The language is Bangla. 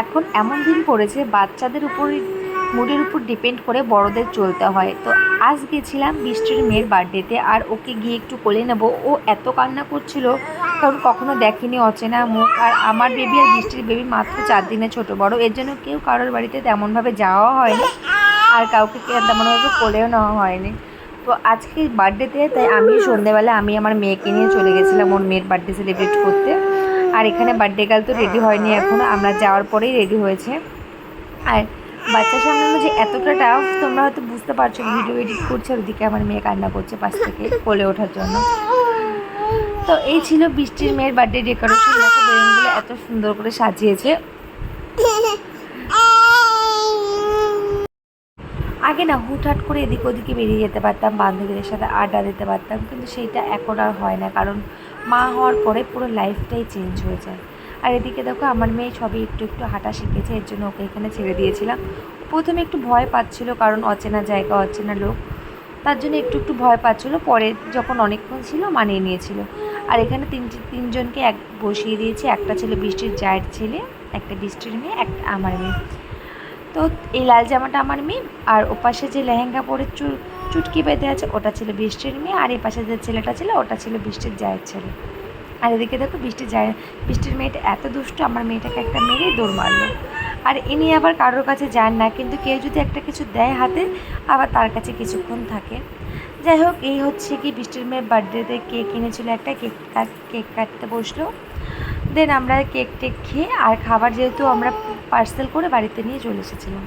এখন এমন দিন পড়েছে বাচ্চাদের উপর মুডের উপর ডিপেন্ড করে বড়দের চলতে হয়। তো আজ গেছিলাম বৃষ্টির মেয়ের বার্থডেতে, আর ওকে গিয়ে একটু কোলে নেব। ও এত কান্না করছিল, কারণ কখনো দেখেনি অচেনা মুখ। আর আমার বেবি আর বৃষ্টির বেবি মাত্র 4 দিনের ছোটো বড়, এর জন্য কেউ কারোর বাড়িতে তেমনভাবে যাওয়া হয়নি, আর কাউকে তেমনভাবে কোলেও নেওয়া হয়নি। তো আজকে বার্থডেতে তাই আমি সন্ধ্যেবেলা আমি আমার মেয়েকে নিয়ে চলে গেছিলাম ওর মেয়ের বার্থডে সেলিব্রেট করতে। আর এখানে বার্থডে গার্ল তো রেডি হয়নি এখনও, আমরা যাওয়ার পরেই রেডি হয়েছে। আর বাচ্চা সামলানো যে এতটা টাফ তোমরা হয়তো বুঝতে পারছো। ভিডিও এডিট করছে আর ওদিকে আমার মেয়ে কান্না করছে পাশ থেকে কোলে ওঠার জন্য। তো এই ছিল বৃষ্টির মেয়ের বার্থডে ডেকোরেশন। দেখো বেলুনগুলো এত সুন্দর করে সাজিয়েছে। আগে না হুটহাট করে এদিক ওদিকে বেরিয়ে যেতে পারতাম, বান্ধবীদের সাথে আড্ডা দিতে পারতাম, কিন্তু সেইটা এখন আর হয় না, কারণ মা হওয়ার পরে পুরো লাইফটাই চেঞ্জ হয়ে যায়। আর এদিকে দেখো আমার মেয়ে সবই একটু একটু হাঁটা শিখেছে, এর জন্য ওকে এখানে ছেড়ে দিয়েছিলাম। প্রথমে একটু ভয় পাচ্ছিল, কারণ অচেনা জায়গা অচেনা লোক, তার জন্য একটু একটু ভয় পাচ্ছিল। পরে যখন অনেকক্ষণ ছিল মানিয়ে নিয়েছিল। আর এখানে তিনজনকে বসিয়ে দিয়েছি। একটা ছিল বৃষ্টির জায়ের ছেলে, একটা বৃষ্টির মেয়ে, একটা আমার মেয়ে। তো এই লাল জামাটা আমার মেয়ে, আর ওপাশে যে লেহেঙ্গা পরে চুটকি বেঁধে আছে ওটা ছিল বৃষ্টির মেয়ে, আর এই পাশে যে ছেলেটা ছিল ওটা ছিল বৃষ্টির জায়ের ছেলে। আর এদিকে দেখো বৃষ্টির মেয়েটা এত দুষ্ট, আমার মেয়েটাকে একটা মেরেই দৌড় মারলো। আর ইনি আবার কারোর কাছে যান না, কিন্তু কেউ যদি একটা কিছু দেয় হাতে, আবার তার কাছে কিছুক্ষণ থাকে। যাই হোক, এই হচ্ছে কি বৃষ্টির মেয়ের বার্থডেতে কেক কিনেছিল একটা, কেক কাটতে বসলো। দেন আমরা কেক টেক খেয়ে আর খাবার যেহেতু আমরা পার্সেল করে বাড়িতে নিয়ে চলে এসেছিলাম।